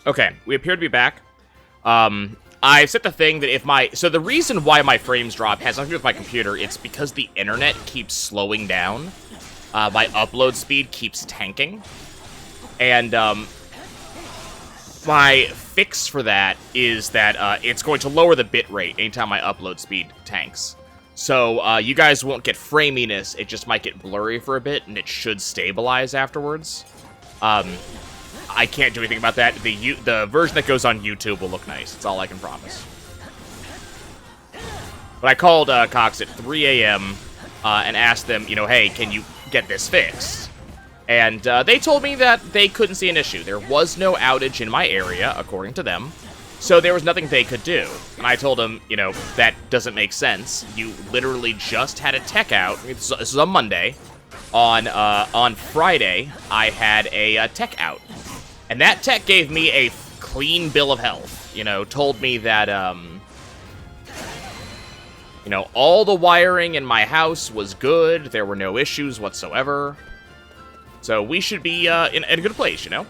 Okay, we appear to be back. I set the thing that if my... So the reason why my frames drop has nothing to do with my computer. It's because the internet keeps slowing down. My upload speed keeps tanking. And, my fix for that is that it's going to lower the bitrate anytime my upload speed tanks. So, you guys won't get framiness, it just might get blurry for a bit, and it should stabilize afterwards. I can't do anything about that. The version that goes on YouTube will look nice. That's all I can promise. But I called Cox at 3 a.m. And asked them, you know, hey, can you get this fixed? And they told me that they couldn't see an issue. There was no outage in my area, according to them. So there was nothing they could do. And I told them, you know, that doesn't make sense. You literally just had a tech out. This was on Monday. On Friday, I had a tech out. And that tech gave me a clean bill of health. You know, told me that, you know, all the wiring in my house was good. There were no issues whatsoever. So we should be in a good place, you know?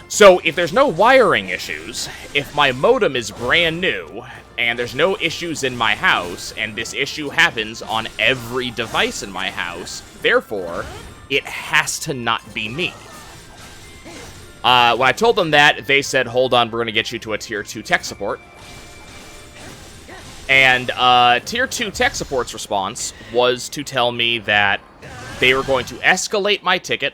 So if there's no wiring issues, if my modem is brand new, and there's no issues in my house, and this issue happens on every device in my house, therefore, it has to not be me. When I told them that, they said, hold on, we're going to get you to a Tier 2 tech support. And Tier 2 tech support's response was to tell me that they were going to escalate my ticket,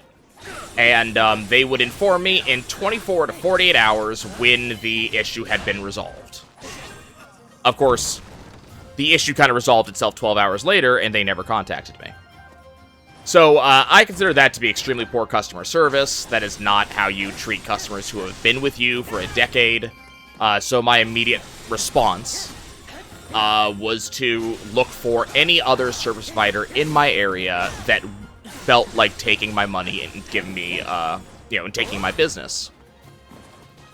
and they would inform me in 24 to 48 hours when the issue had been resolved. Of course, the issue kind of resolved itself 12 hours later, and they never contacted me. So, I consider that to be extremely poor customer service. That is not how you treat customers who have been with you for a decade. So my immediate response was to look for any other service provider in my area that felt like taking my money and giving me, you know, and taking my business.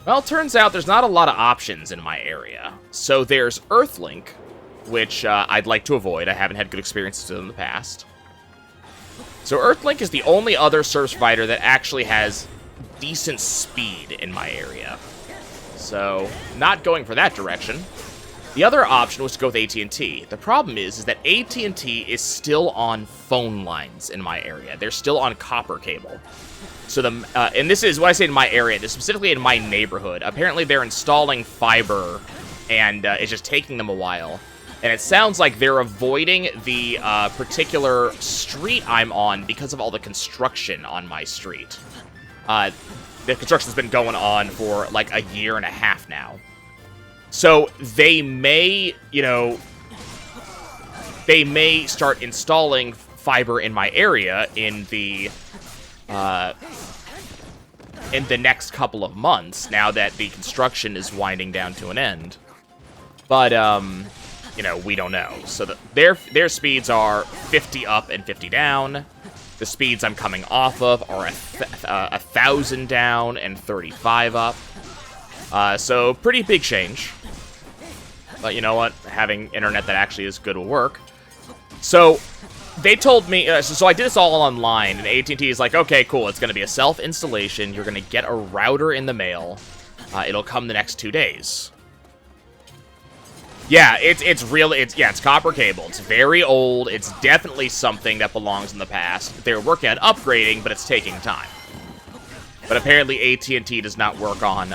Well, turns out there's not a lot of options in my area. So there's Earthlink, which I'd like to avoid. I haven't had good experiences with them in the past. So Earthlink is the only other service provider that actually has decent speed in my area. So, not going for that direction. The other option was to go with AT&T. The problem is that AT&T is still on phone lines in my area. They're still on copper cable. So and this is, when I say in my area, this is specifically in my neighborhood. Apparently they're installing fiber, and it's just taking them a while. And it sounds like they're avoiding the particular street I'm on because of all the construction on my street. The construction's been going on for like a year and a half now. So they may, you know, they may start installing fiber in my area in the next couple of months, now that the construction is winding down to an end. But, you know, we don't know. So their speeds are 50 up and 50 down. The speeds I'm coming off of are 1,000 down and 35 up. So pretty big change. But you know what? Having internet that actually is good will work. So they told me, so I did this all online, and AT&T is like, okay, cool, it's going to be a self-installation. You're going to get a router in the mail. It'll come the next 2 days. Yeah, it's copper cable. It's very old. It's definitely something that belongs in the past. They're working on upgrading, but it's taking time. But apparently AT&T does not work on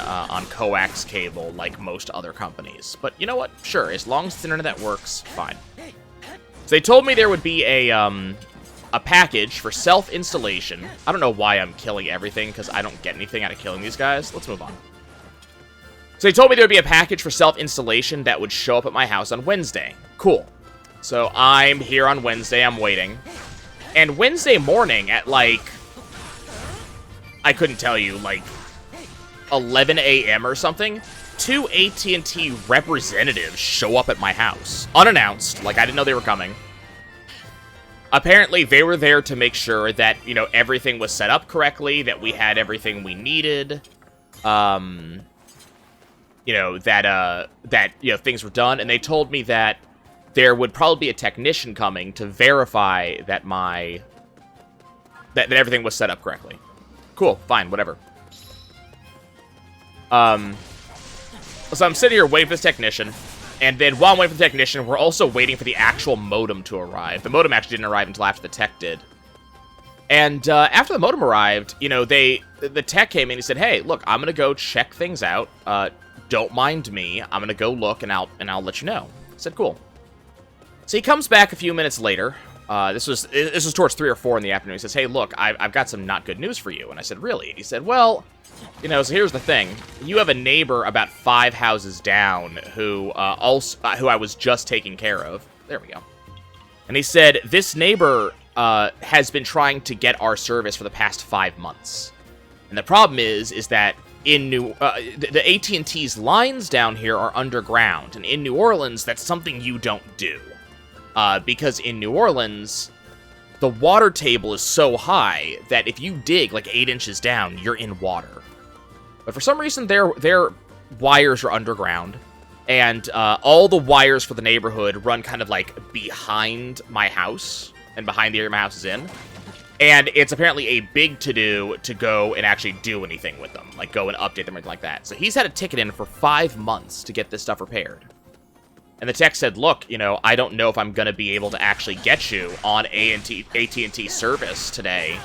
coax cable like most other companies. But you know what? Sure, as long as the internet works, fine. So they told me there would be a package for self-installation. I don't know why I'm killing everything, because I don't get anything out of killing these guys. Let's move on. So they told me there would be a package for self-installation that would show up at my house on Wednesday. Cool. So I'm here on Wednesday, I'm waiting. And Wednesday morning at, like, I couldn't tell you, like, 11 a.m. or something, 2 AT&T representatives show up at my house. Unannounced, like, I didn't know they were coming. Apparently, they were there to make sure that, you know, everything was set up correctly, that we had everything we needed. You know, that, you know, things were done, and they told me that there would probably be a technician coming to verify that that everything was set up correctly. Cool, fine, whatever. So I'm sitting here waiting for this technician, and then while I'm waiting for the technician, we're also waiting for the actual modem to arrive. The modem actually didn't arrive until after the tech did. And after the modem arrived, you know, the tech came in and he said, "Hey, look, I'm gonna go check things out. Don't mind me. I'm gonna go look and I'll let you know." I said, "Cool." So he comes back a few minutes later. This was towards 3 or 4 in the afternoon. He says, "Hey, look, I've got some not good news for you." And I said, "Really?" And he said, "Well, you know, so here's the thing. You have a neighbor about 5 houses down who I was just taking care of." There we go. And he said, "This neighbor has been trying to get our service for the past 5 months. And the problem is that in the AT&T's lines down here are underground, and in New Orleans, that's something you don't do. Because in New Orleans, the water table is so high that if you dig like 8 inches down, you're in water. But for some reason, their wires are underground, and all the wires for the neighborhood run kind of like behind my house and behind the area my house is in. And it's apparently a big to-do to go and actually do anything with them, like go and update them or anything like that. So he's had a ticket in for 5 months to get this stuff repaired. And the tech said, "Look, you know, I don't know if I'm going to be able to actually get you on AT&T service today.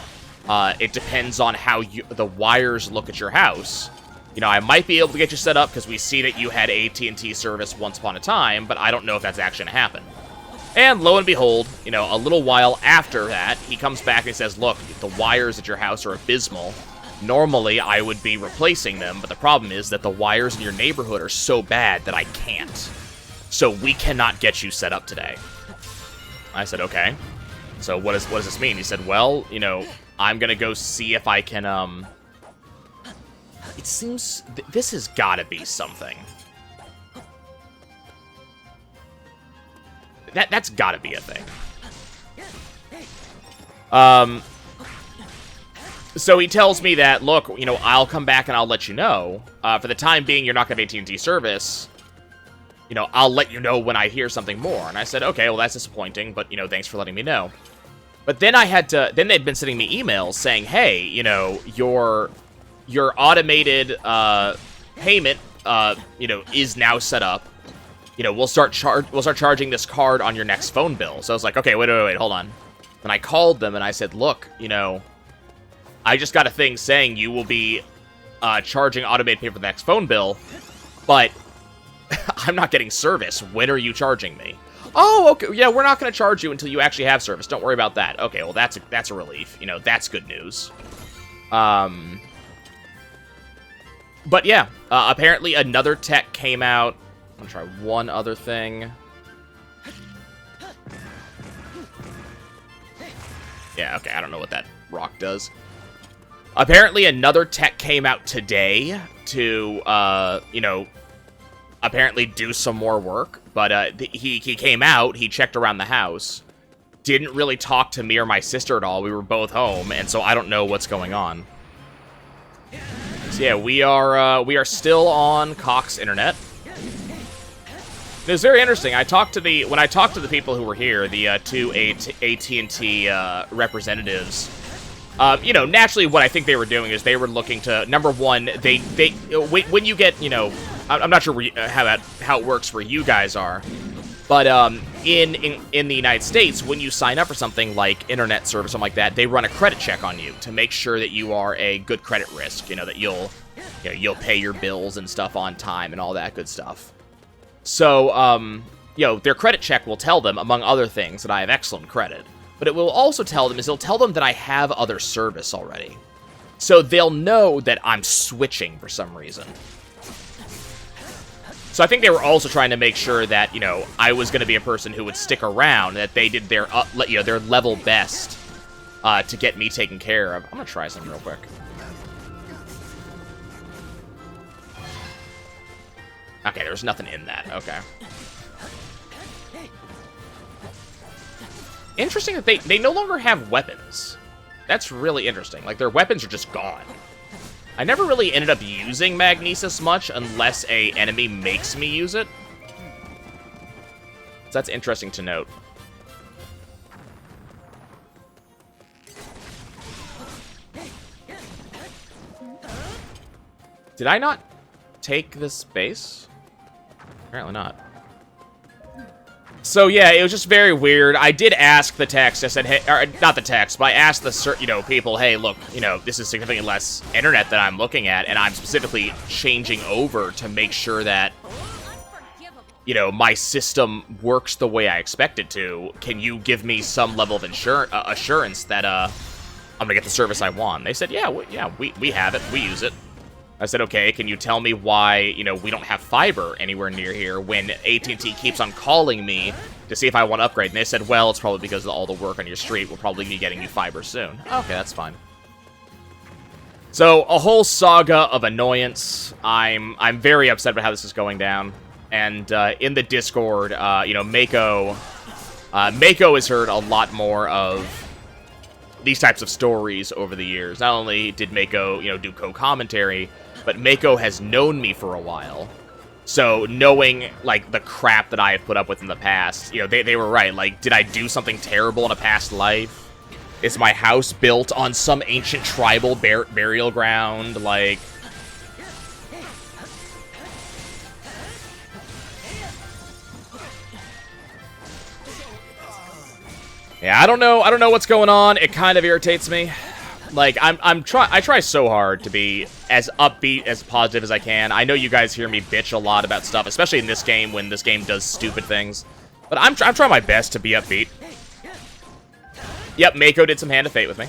It depends on how the wires look at your house. You know, I might be able to get you set up because we see that you had AT&T service once upon a time, but I don't know if that's actually going to happen." And lo and behold, you know, a little while after that, he comes back and says, "Look, the wires at your house are abysmal. Normally, I would be replacing them, but the problem is that the wires in your neighborhood are so bad that I can't. So we cannot get you set up today." I said, "Okay. So what does this mean?" He said, "Well, you know, I'm going to go see if I can, It seems this has got to be something. That's got to be a thing. So he tells me that, "Look, you know, I'll come back and I'll let you know. For the time being, you're not going to have AT&T service. You know, I'll let you know when I hear something more." And I said, "Okay, well, that's disappointing, but, you know, thanks for letting me know." But then then they'd been sending me emails saying, "Hey, you know, your automated payment, you know, is now set up. You know, we'll start charging this card on your next phone bill." So I was like, "Okay, wait, hold on." And I called them and I said, "Look, you know, I just got a thing saying you will be charging automated pay for the next phone bill, but I'm not getting service. When are you charging me?" "Oh, okay, yeah, we're not going to charge you until you actually have service. Don't worry about that." Okay, well, that's a relief. You know, that's good news. But yeah, apparently another tech came out. I'm gonna try one other thing. Yeah, okay, I don't know what that rock does. Apparently another tech came out today to, you know, apparently do some more work. But he came out, he checked around the house, didn't really talk to me or my sister at all. We were both home, and so I don't know what's going on. So yeah, we are still on Cox Internet. It was very interesting. When I talked to the people who were here, the 2 AT&T representatips, you know, naturally what I think they were doing is they were looking to, number one, when you get, you know, I'm not sure how it works where you guys are, but in the United States, when you sign up for something like internet service, something like that, they run a credit check on you to make sure that you are a good credit risk, you know, that you'll pay your bills and stuff on time and all that good stuff. So, you know, their credit check will tell them, among other things, that I have excellent credit. But it will also tell them that I have other service already. So they'll know that I'm switching for some reason. So I think they were also trying to make sure that, you know, I was going to be a person who would stick around, that they did their level best to get me taken care of. I'm going to try something real quick. Okay, there's nothing in that. Okay. Interesting that they no longer have weapons. That's really interesting. Like, their weapons are just gone. I never really ended up using Magnesis much unless a enemy makes me use it. So that's interesting to note. Did I not? take this base? Apparently not. So yeah, it was just very weird. I did ask the text. I said, hey, or not the text, but I asked the people, hey, look, this is significantly less internet that I'm looking at, and I'm specifically changing over to make sure that, my system works the way I expect it to. Can you give me some level of assurance that I'm gonna get the service I want? And they said, yeah, we have it, we use it. I said, okay, can you tell me why, we don't have fiber anywhere near here when AT&T keeps on calling me to see if I want to upgrade? And they said, well, it's probably because of all the work on your street. We'll probably be getting you fiber soon. Okay, that's fine. So, a whole saga of annoyance. I'm very upset about how this is going down. And in the Discord, Mako has heard a lot more of these types of stories over the years. Not only did Mako, do co-commentary, but Mako has known me for a while. So knowing, like, the crap that I have put up with in the past, they were right. Like, did I do something terrible in a past life? Is my house built on some ancient tribal burial ground? Like... Yeah, I don't know what's going on. It kind of irritates me. Like, I try so hard to be as upbeat, as positive as I can. I know you guys hear me bitch a lot about stuff, especially in this game when this game does stupid things. But I'm trying my best to be upbeat. Yep, Mako did some Hand of Fate with me.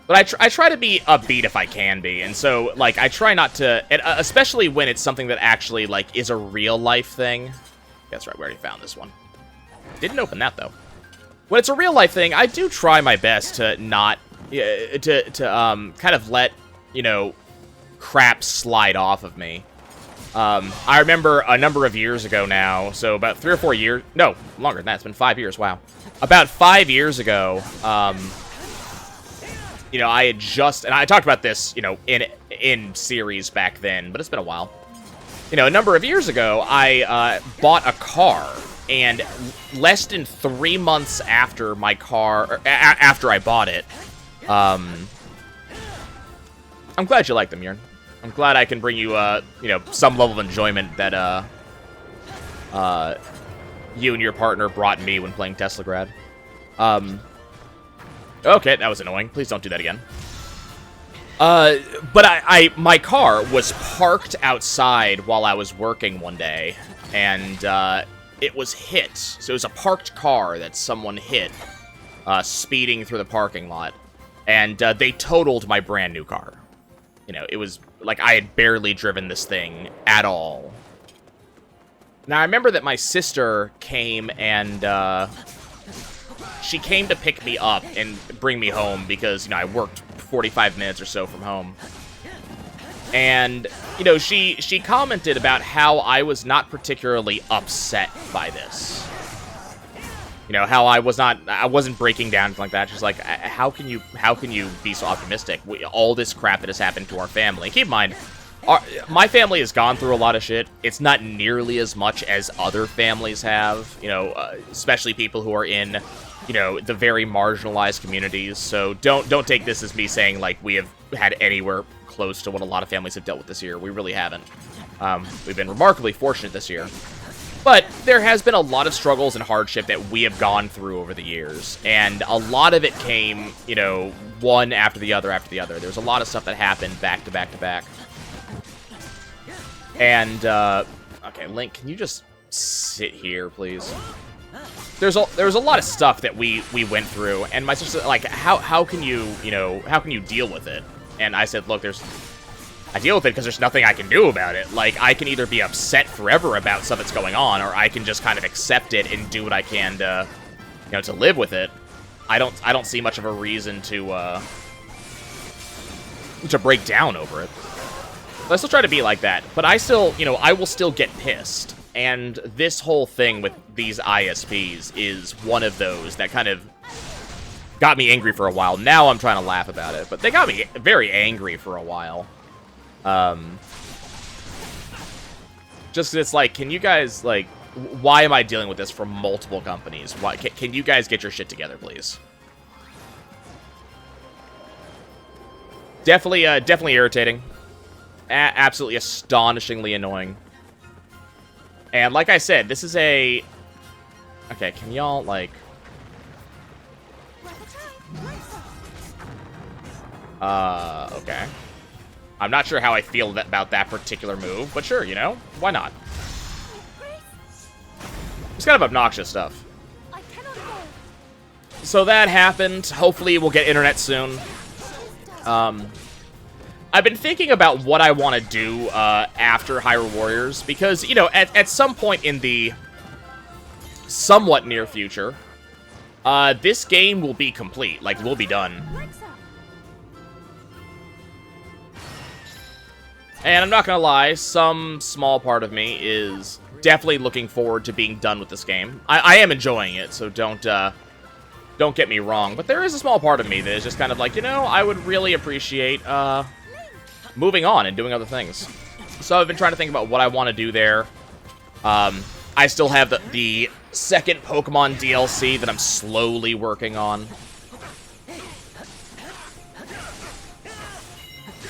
But I try to be upbeat if I can be, and so, like, I try not to, especially when it's something that actually, like, is a real-life thing. That's right, we already found this one. Didn't open that, though. When it's a real-life thing, I do try my best to not, kind of let, crap slide off of me. I remember a number of years ago now, so about 3 or 4 years, no, longer than that, it's been 5 years, wow. About 5 years ago, I had just, and I talked about this, in series back then, but it's been a while. A number of years ago, I bought a car, and less than 3 months after my car, after I bought it, I'm glad you like them, Yearn. I'm glad I can bring you, some level of enjoyment that, you and your partner brought me when playing Teslagrad. Okay, that was annoying. Please don't do that again. But my car was parked outside while I was working one day, and, it was hit. So it was a parked car that someone hit, speeding through the parking lot, and, they totaled my brand new car. It was, like, I had barely driven this thing at all. Now, I remember that my sister came and, she came to pick me up and bring me home because, I worked 45 minutes or so from home. And, she commented about how I was not particularly upset by this. How I wasn't breaking down like that. She's like, how can you be so optimistic? All this crap that has happened to our family. Keep in mind, my family has gone through a lot of shit. It's not nearly as much as other families have, especially people who are in, the very marginalized communities. So don't take this as me saying, like, we have had anywhere close to what a lot of families have dealt with this year. We really haven't. We've been remarkably fortunate this year. But there has been a lot of struggles and hardship that we have gone through over the years. And a lot of it came, one after the other after the other. There's a lot of stuff that happened back to back to back. And, okay, Link, can you just sit here, please? There's a lot of stuff that we went through, and my sister, like, how can you deal with it? And I said, look, I deal with it because there's nothing I can do about it. Like, I can either be upset forever about stuff that's going on, or I can just kind of accept it and do what I can to, to live with it. I don't see much of a reason to break down over it. But I still try to be like that. But I still, I will still get pissed. And this whole thing with these ISPs is one of those that kind of got me angry for a while. Now I'm trying to laugh about it, but they got me very angry for a while. Just 'cause it's like, can you guys, like, why am I dealing with this from multiple companies? Why can you guys get your shit together, please? Definitely irritating. Absolutely astonishingly annoying. And like I said, this is a... Okay, can y'all, like... Okay. I'm not sure how I feel about that particular move, but sure, you know? Why not? It's kind of obnoxious stuff. So that happened. Hopefully we'll get internet soon. I've been thinking about what I want to do after Hyrule Warriors, because, you know, at some point in the somewhat near future, this game will be complete. Like, we'll be done. And I'm not gonna lie, some small part of me is definitely looking forward to being done with this game. I am enjoying it, so don't get me wrong. But there is a small part of me that is just kind of like, you know, I would really appreciate moving on and doing other things. So I've been trying to think about what I want to do there. I still have the second Pokemon DLC that I'm slowly working on.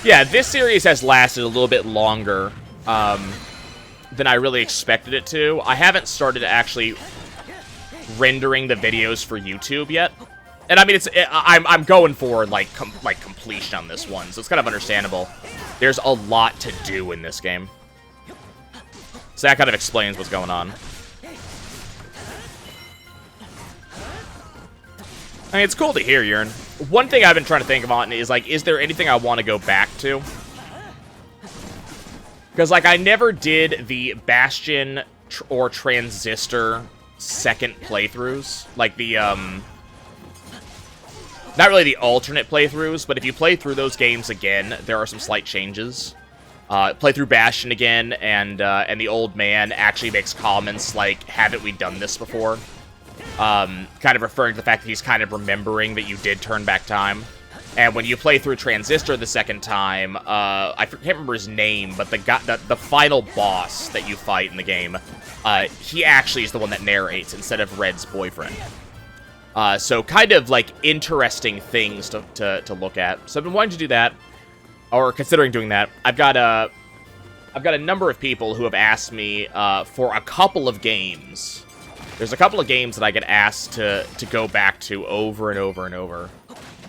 Yeah, this series has lasted a little bit longer than I really expected it to. I haven't started actually rendering the videos for YouTube yet. And I mean, I'm going for like completion on this one, so it's kind of understandable. There's a lot to do in this game, so that kind of explains what's going on. I mean, it's cool to hear, Yearn. One thing I've been trying to think about is, like, is there anything I want to go back to? Because, like, I never did the Bastion or Transistor second playthroughs. Like, the, not really the alternate playthroughs, but if you play through those games again, there are some slight changes. Play through Bastion again, and the old man actually makes comments like, haven't we done this before? Kind of referring to the fact that he's kind of remembering that you did turn back time. And when you play through Transistor the second time, I can't remember his name, but the final boss that you fight in the game, he actually is the one that narrates instead of Red's boyfriend. So kind of like interesting things to look at. So I've been wanting to do that, or considering doing that. I've got a number of people who have asked me for a couple of games. There's a couple of games that I get asked to go back to over and over and over.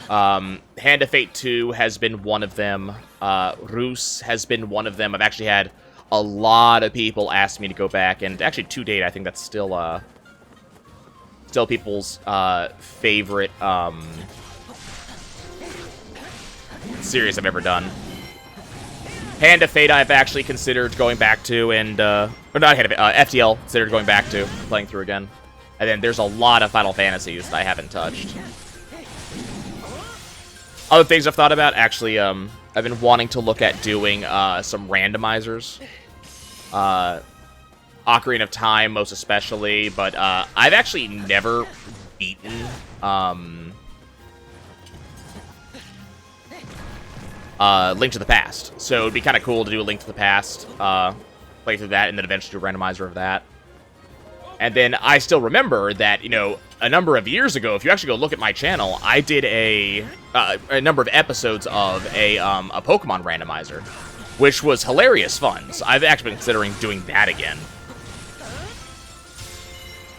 Hand of Fate 2 has been one of them. Rus has been one of them. I've actually had a lot of people ask me to go back, and actually to date, I think that's still people's favorite series I've ever done. Hand of Fate I've actually considered going back to, and or not Hand of Fate, FTL considered going back to, playing through again. And then there's a lot of Final Fantasies that I haven't touched. Other things I've thought about, actually, I've been wanting to look at doing some randomizers. Ocarina of Time, most especially, but I've actually never beaten Link to the Past. So it'd be kind of cool to do a Link to the Past, play through that, and then eventually do a randomizer of that. And then I still remember that, you know, a number of years ago, if you actually go look at my channel, I did a number of episodes of a Pokemon randomizer, which was hilarious fun. So I've actually been considering doing that again.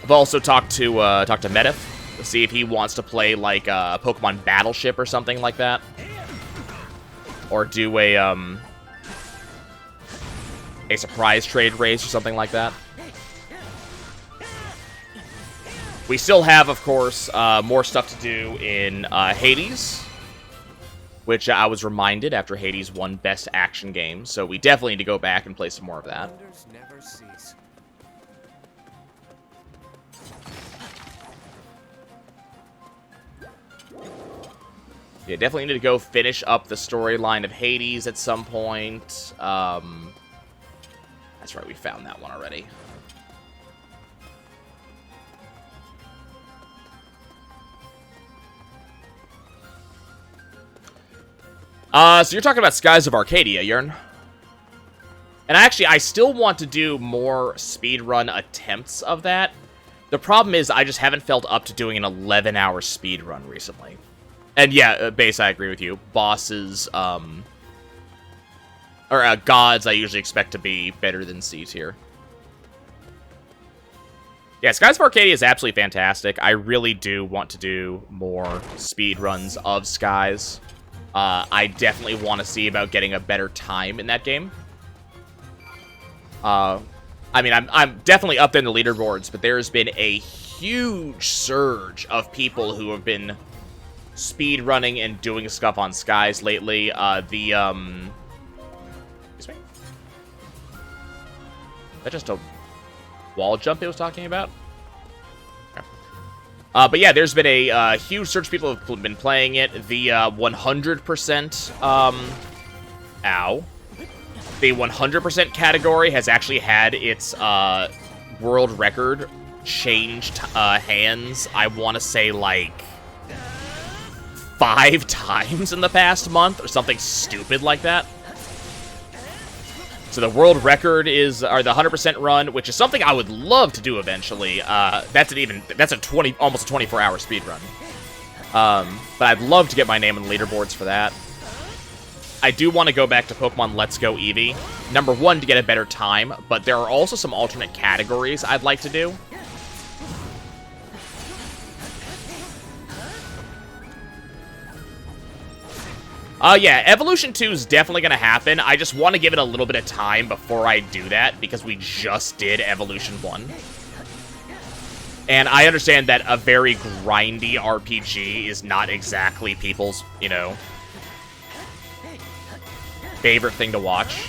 I've also talked to Medif to see if he wants to play like a Pokemon Battleship or something like that, or do a surprise trade race or something like that. We still have, of course, more stuff to do in Hades, which I was reminded after Hades won Best Action Game, so we definitely need to go back and play some more of that. Yeah, definitely need to go finish up the storyline of Hades at some point. That's right, we found that one already. So you're talking about Skies of Arcadia, Yearn. And actually, I still want to do more speedrun attempts of that. The problem is I just haven't felt up to doing an 11-hour speedrun recently. And yeah, base, I agree with you. Bosses, or gods, I usually expect to be better than C tier. Yeah, Skies of Arcadia is absolutely fantastic. I really do want to do more speed runs of Skies. I definitely want to see about getting a better time in that game. I mean, I'm definitely up there in the leaderboards, but there's been a huge surge of people who have been speed running and doing stuff on Skies lately. Excuse me? Is that just a wall jump he was talking about? Okay. But yeah, there's been a huge surge of people who've been playing it. The 100%, ow. The 100% category has actually had its world record changed hands, I want to say, like, 5 times in the past month, or something stupid like that. So the world record is, or the 100% run, which is something I would love to do eventually. That's a almost a 24-hour speed run. But I'd love to get my name on the leaderboards for that. I do want to go back to Pokemon Let's Go Eevee. Number 1, to get a better time, but there are also some alternate categories I'd like to do. Yeah, Evolution 2 is definitely going to happen. I just want to give it a little bit of time before I do that, because we just did Evolution 1. And I understand that a very grindy RPG is not exactly people's, you know, favorite thing to watch.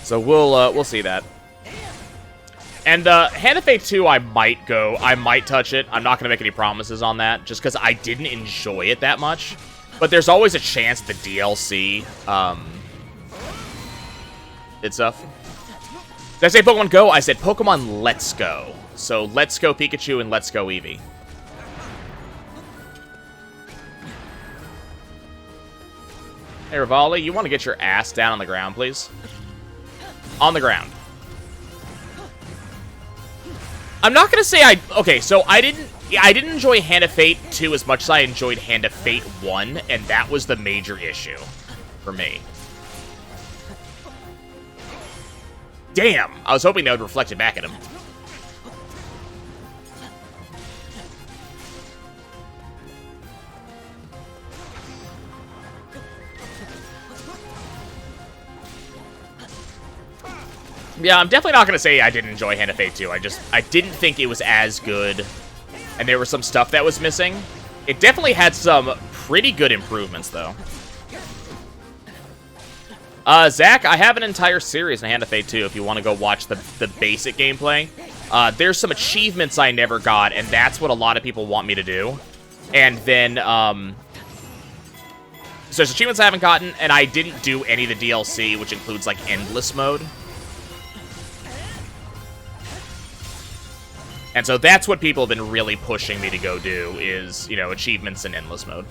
So we'll see that. And Hand of Fate 2, I might touch it. I'm not going to make any promises on that, just because I didn't enjoy it that much. But there's always a chance the DLC did stuff. Did I say Pokemon Go? I said Pokemon Let's Go. So Let's Go Pikachu and Let's Go Eevee. Hey, Rivali, you want to get your ass down on the ground, please? On the ground. I'm not gonna say okay, so I didn't enjoy Hand of Fate 2 as much as I enjoyed Hand of Fate 1, and that was the major issue for me. Damn, I was hoping that would reflect it back at him. Yeah, I'm definitely not going to say I didn't enjoy Hand of Fate 2. I didn't think it was as good, and there was some stuff that was missing. It definitely had some pretty good improvements, though. Zach, I have an entire series in Hand of Fate 2 if you want to go watch the basic gameplay. There's some achievements I never got, and that's what a lot of people want me to do. And then, so there's achievements I haven't gotten, and I didn't do any of the DLC, which includes, like, Endless Mode. And so that's what people have been really pushing me to go do, is, you know, achievements in Endless Mode.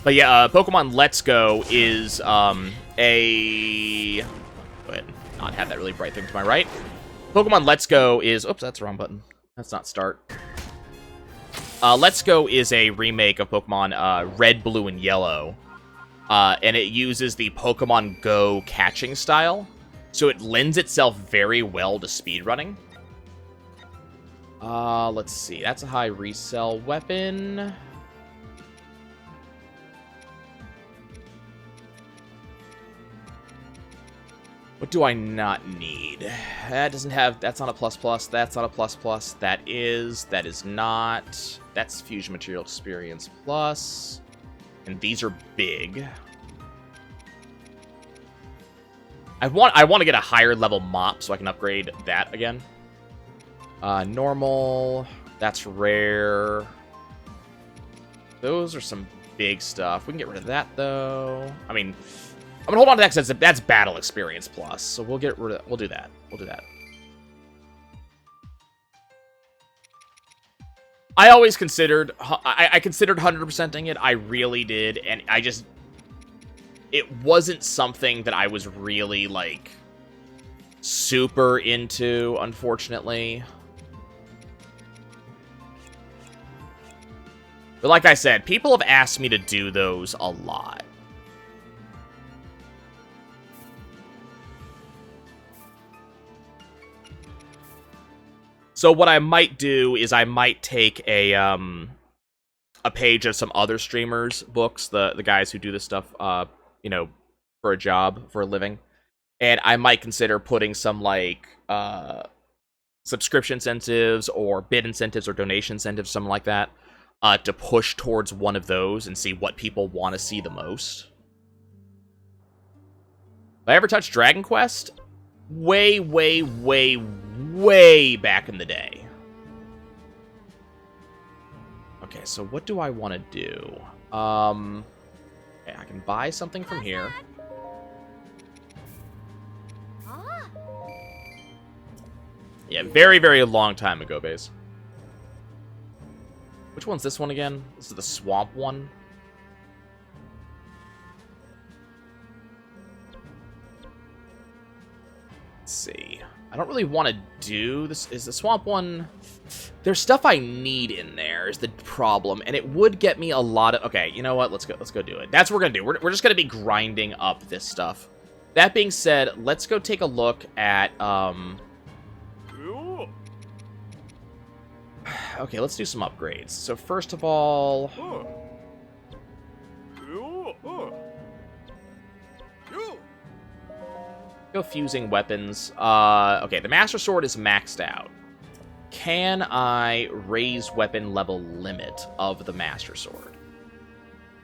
But yeah, Pokemon Let's Go is, Go ahead, not have that really bright thing to my right. Pokemon Let's Go is... Oops, that's the wrong button. That's not start. Let's Go is a remake of Pokemon Red, Blue, and Yellow. And it uses the Pokemon Go catching style. So it lends itself very well to speedrunning. Let's see. That's a high resell weapon. What do I not need? That doesn't have... That's not a plus plus. That's not a plus plus. That is. That is not. That's Fusion Material Experience plus. And these are big. I want to get a higher level mop so I can upgrade that again. Normal. That's rare. Those are some big stuff. We can get rid of that, though. I mean, I'm gonna hold on to that because that's battle experience plus. So we'll get rid of. We'll do that. We'll do that. I always considered, I considered 100%ing it. I really did, and I just, it wasn't something that I was really, like, super into, unfortunately. But like I said, people have asked me to do those a lot. So what I might do is I might take a page of some other streamers' books, the guys who do this stuff, you know, for a job, for a living, and I might consider putting some, like, subscription incentives or bid incentives or donation incentives, something like that, to push towards one of those and see what people want to see the most. Have I ever touched Dragon Quest? Way, way, way, way back in the day. Okay, so what do I want to do? Okay, I can buy something from here. Yeah, very, very long time ago, base. Which one's this one again? This is the swamp one. Let's see. I don't really want to do this. Is the swamp one? There's stuff I need in there is the problem, and it would get me a lot of. Okay, you know what? Let's go do it. That's what we're gonna do. We're just gonna be grinding up this stuff. That being said, let's go take a look at Okay, let's do some upgrades. So first of all, go fusing weapons. Okay, the Master Sword is maxed out. Can I raise weapon level limit of the Master Sword?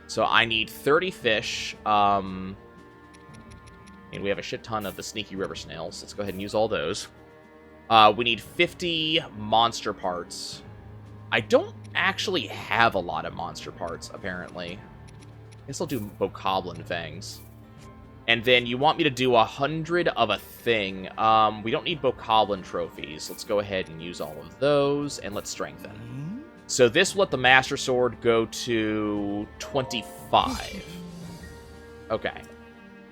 So I need 30 fish. And we have a shit ton of the sneaky river snails. Let's go ahead and use all those. We need 50 monster parts. I don't actually have a lot of monster parts, apparently. I guess I'll do Bokoblin Fangs. And then you want me to do 100 of a thing. We don't need Bokoblin trophies. Let's go ahead and use all of those, and let's strengthen. So this will let the Master Sword go to 25. Okay.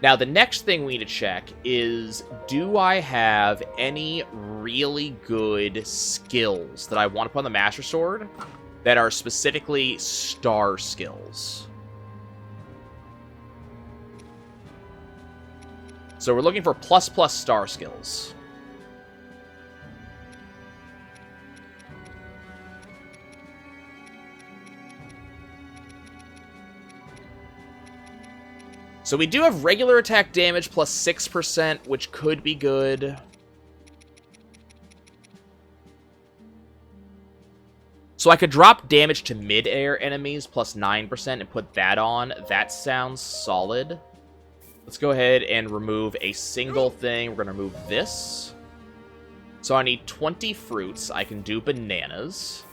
Now, the next thing we need to check is, do I have any really good skills that I want to put on the Master Sword that are specifically star skills? So we're looking for ++ star skills. So we do have regular attack damage plus 6%, which could be good. So I could drop damage to mid-air enemies plus 9% and put that on. That sounds solid. Let's go ahead and remove a single thing. We're going to remove this. So I need 20 fruits. I can do bananas.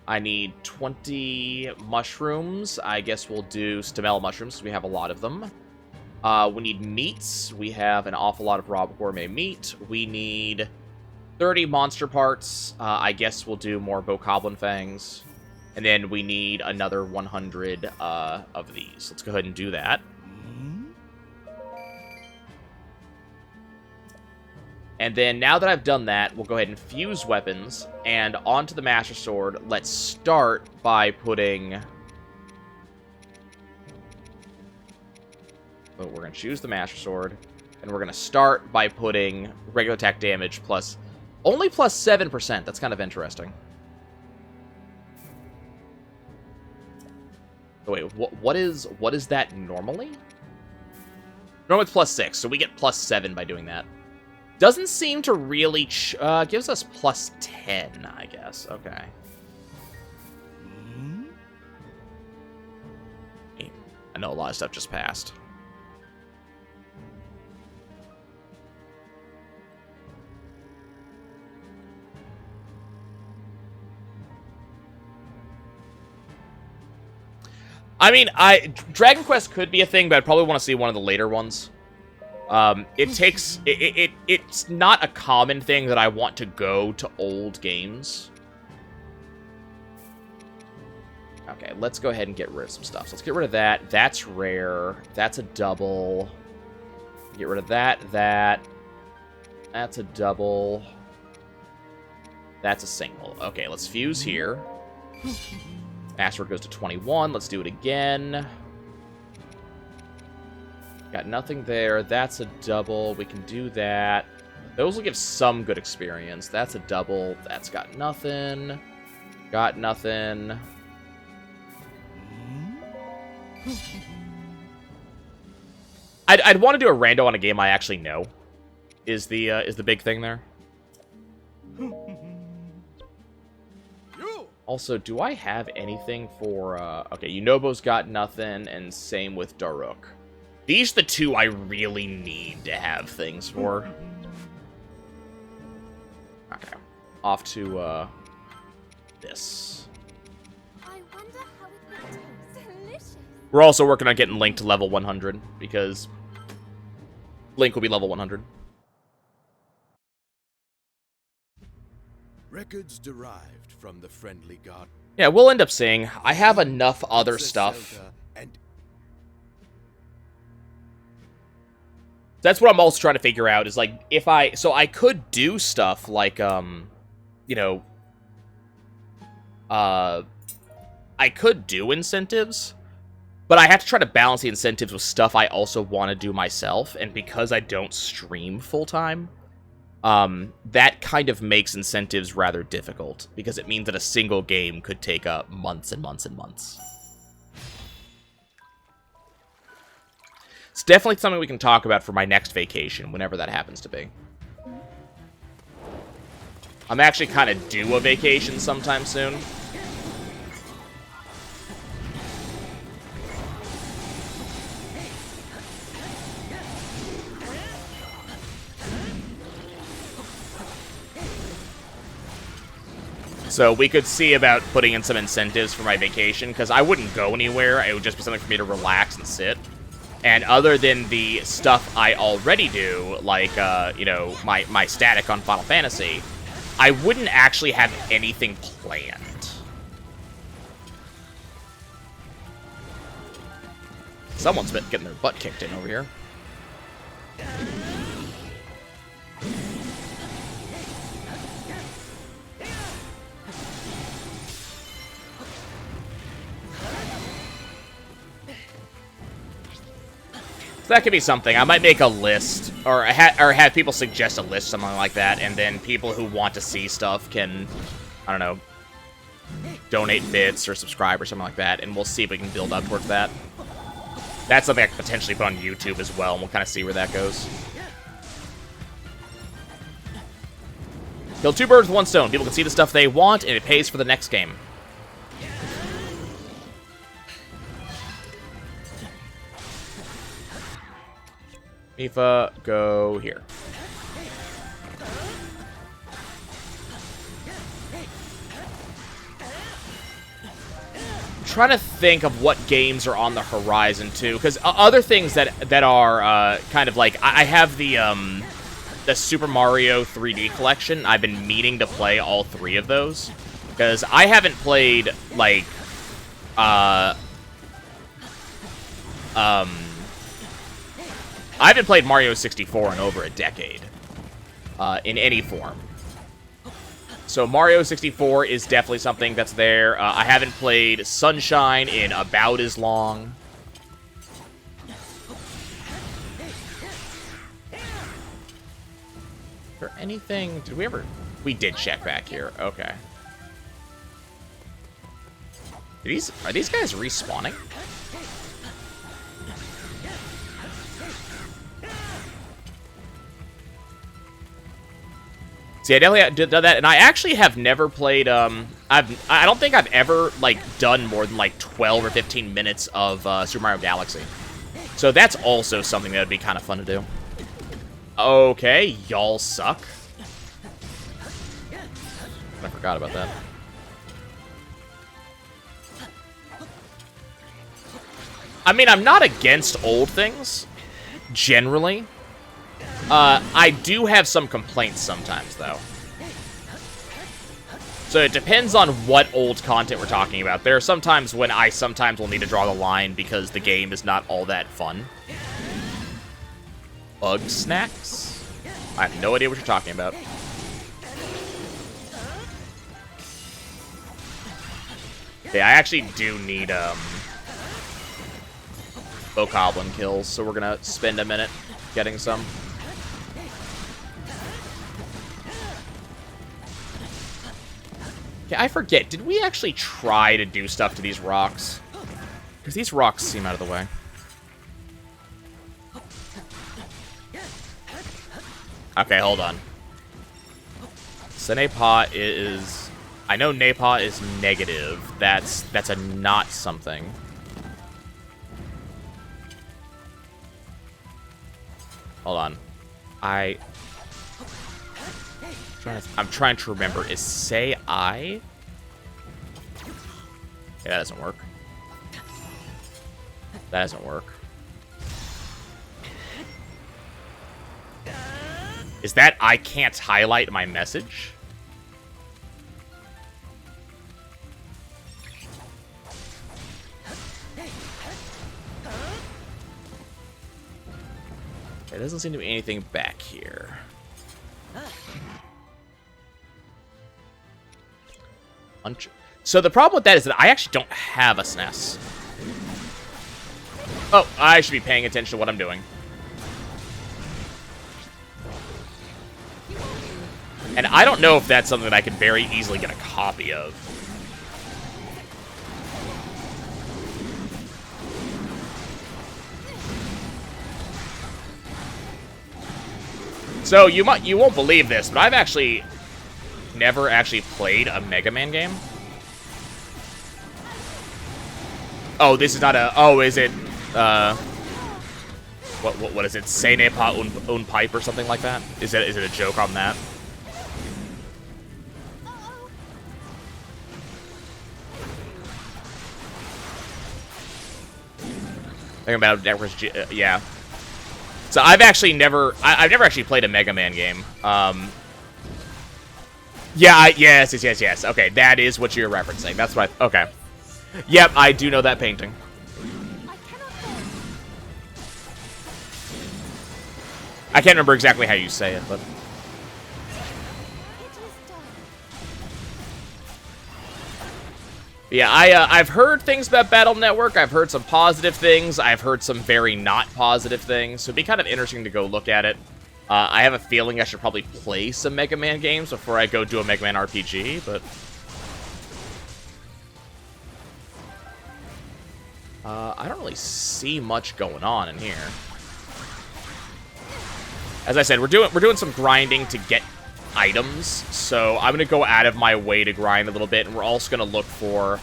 I need 20 mushrooms. I guess we'll do stamella mushrooms because we have a lot of them. We need meats. We have an awful lot of raw gourmet meat. We need 30 monster parts. I guess we'll do more Bokoblin Fangs. And then we need another 100 of these. Let's go ahead and do that. And then now that I've done that, we'll go ahead and fuse weapons. And onto the Master Sword, let's start by putting... So we're going to choose the Master Sword. And we're going to start by putting regular attack damage plus... Only plus 7%. That's kind of interesting. So wait, what is that normally? Normally it's plus 6, so we get plus 7 by doing that. Doesn't seem to really... gives us plus 10, I guess. Okay. I know a lot of stuff just passed. I mean, Dragon Quest could be a thing, but I'd probably want to see one of the later ones. It's not a common thing that I want to go to old games. Okay, let's go ahead and get rid of some stuff. So let's get rid of that. That's rare. That's a double. Get rid of that. That's a double. That's a single. Okay, let's fuse here. Password goes to 21. Let's do it again. Got nothing there. That's a double. We can do that. Those will give some good experience. That's a double. That's got nothing. Got nothing. I'd want to do a rando on a game I actually know. Is the big thing there. Also, do I have anything for... okay, Yunobo's got nothing, and same with Daruk. These are the two I really need to have things for. Okay. Off to, this. I wonder how it will taste. Delicious. We're also working on getting Link to level 100, because Link will be level 100. Records derived from the friendly god. Yeah, we'll end up seeing. I have enough other stuff. That's what I'm also trying to figure out, is, like, if I... So I could do stuff like, you know... I could do incentives, but I have to try to balance the incentives with stuff I also want to do myself, and because I don't stream full-time, that kind of makes incentives rather difficult, because it means that a single game could take up months and months and months. It's definitely something we can talk about for my next vacation, whenever that happens to be. I'm actually kind of due a vacation sometime soon. So we could see about putting in some incentives for my vacation, because I wouldn't go anywhere. It would just be something for me to relax and sit. And other than the stuff I already do, like, you know, my static on Final Fantasy, I wouldn't actually have anything planned. Someone's been getting their butt kicked in over here. That could be something. I might make a list, or have people suggest a list, something like that, and then people who want to see stuff can, I don't know, donate bits or subscribe or something like that, and we'll see if we can build up towards that. That's something I could potentially put on YouTube as well, and we'll kind of see where that goes. Kill two birds with one stone. People can see the stuff they want, and it pays for the next game. Mifa, go here. I'm trying to think of what games are on the horizon too, because other things that are kind of like I have the Super Mario 3D collection. I've been meaning to play all three of those because I haven't played like I haven't played Mario 64 in over a decade, in any form. So Mario 64 is definitely something that's there. I haven't played Sunshine in about as long. Is there anything... Did we ever... We did check back here. Okay. Are these guys respawning? See, I definitely did that, and I actually have never played, I don't think I've ever, like, done more than, like, 12 or 15 minutes of, Super Mario Galaxy. So that's also something that would be kind of fun to do. Okay, y'all suck. I forgot about that. I mean, I'm not against old things, generally. I do have some complaints sometimes, though. So it depends on what old content we're talking about. There are some times when I sometimes will need to draw the line because the game is not all that fun. Bug snacks? I have no idea what you're talking about. Yeah, I actually do need Bokoblin kills, so we're gonna spend a minute getting some. Okay, I forget. Did we actually try to do stuff to these rocks? Because these rocks seem out of the way. Okay, hold on. So Nepa is... I know Nepa is negative. That's a not something. Hold on. I'm trying to remember. Is say I? Yeah, that doesn't work. That doesn't work. Is that I can't highlight my message? There doesn't seem to be anything back here. So the problem with that is that I actually don't have a SNES. Oh, I should be paying attention to what I'm doing. And I don't know if that's something that I could very easily get a copy of. So you won't believe this, but I've actually never actually played a Mega Man game. Oh, this is not a... Oh, is it... What is it? Say Nepa un pipe or something like that? Is it a joke on that? Thinking about Network's... yeah. So I've actually never... I've never actually played a Mega Man game. Yeah, yes. Okay, that is what you're referencing. That's what okay. Yep, I do know that painting. I can't remember exactly how you say it, but... Yeah, I've heard things about Battle Network. I've heard some positive things. I've heard some very not positive things. So it'd be kind of interesting to go look at it. I have a feeling I should probably play some Mega Man games before I go do a Mega Man RPG, but... I don't really see much going on in here. As I said, we're doing some grinding to get items, so I'm gonna go out of my way to grind a little bit, and we're also gonna look for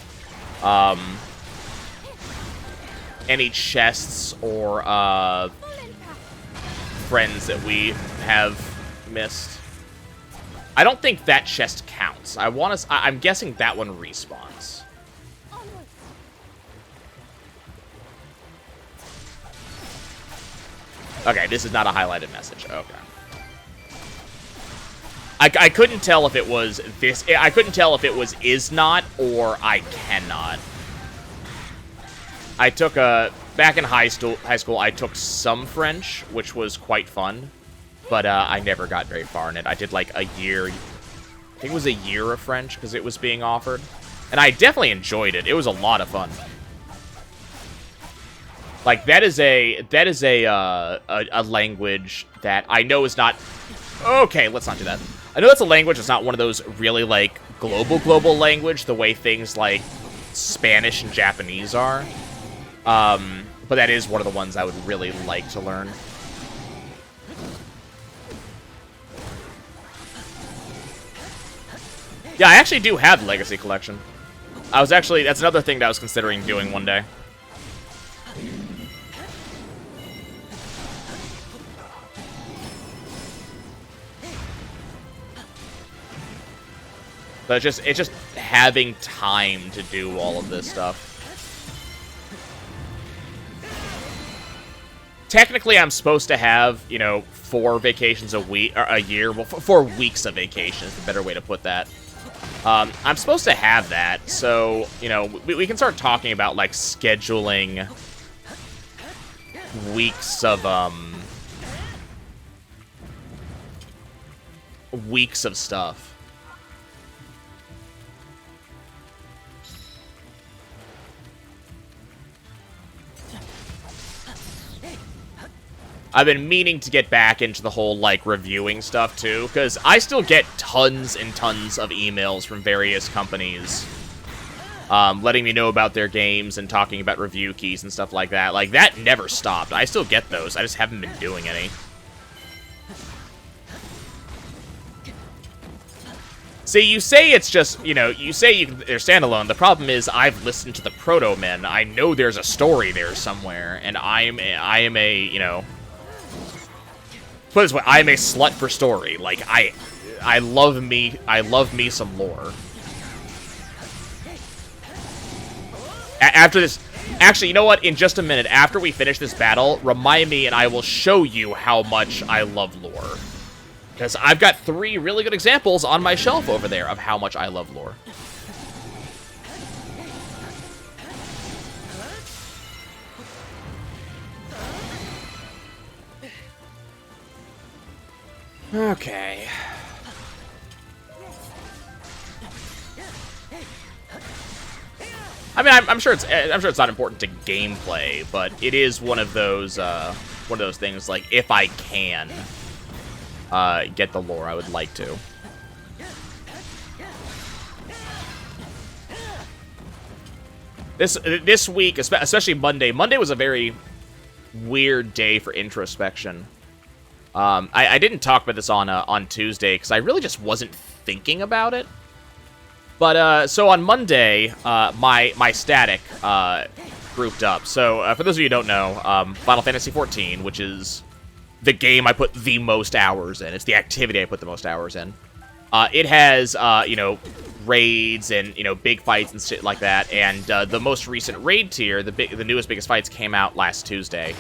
any chests or friends that we have missed. I don't think that chest counts. I'm guessing that one respawns. Okay, this is not a highlighted message. Okay. I couldn't tell if it was this. I couldn't tell if it was is not or I cannot. I took back in high school. I took some French, which was quite fun, but I never got very far in it. I did like a year. I think it was a year of French because it was being offered, and I definitely enjoyed it. It was a lot of fun. Like that is a language that I know is not. Okay, let's not do that. I know that's a language that's not one of those really, like, global language, the way things like Spanish and Japanese are. But that is one of the ones I would really like to learn. Yeah, I actually do have the Legacy Collection. That's another thing that I was considering doing one day. But it's just having time to do all of this stuff. Technically, I'm supposed to have, 4 vacations a week or a year. Well, 4 weeks of vacation is the better way to put that. I'm supposed to have that, so, you know, we can start talking about, like, scheduling weeks of, stuff. I've been meaning to get back into the whole, like, reviewing stuff, too, because I still get tons and tons of emails from various companies letting me know about their games and talking about review keys and stuff like that. Like, that never stopped. I still get those. I just haven't been doing any. See, you say it's just, you know, you say they're standalone. The problem is I've listened to the Proto Men. I know there's a story there somewhere, and I am a, you know... Put it this way, I'm a slut for story. Like, I love me some lore. After this, actually, you know what? In just a minute, after we finish this battle, remind me and I will show you how much I love lore. Because I've got 3 really good examples on my shelf over there of how much I love lore. Okay. I mean, I'm sure it's not important to gameplay, but it is one of those things. Like, if I can get the lore, I would like to. This week, especially Monday. Monday was a very weird day for introspection. I didn't talk about this on Tuesday because I really just wasn't thinking about it. But so on Monday, my static grouped up. So for those of you who don't know, Final Fantasy XIV, which is the game I put the most hours in. It's the activity I put the most hours in. It has you know, raids and, you know, big fights and shit like that. And the most recent raid tier, the newest biggest fights came out last Tuesday.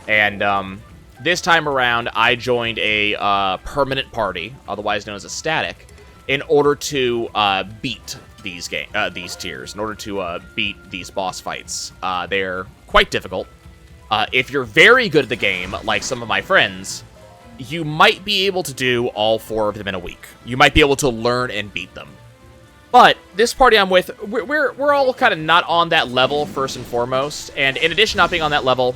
And this time around, I joined a permanent party, otherwise known as a static, in order to beat these tiers, in order to beat these boss fights. They're quite difficult. If you're very good at the game, like some of my friends, you might be able to do all 4 of them in a week. You might be able to learn and beat them. But this party I'm with, we're all kind of not on that level, first and foremost. And in addition to not being on that level,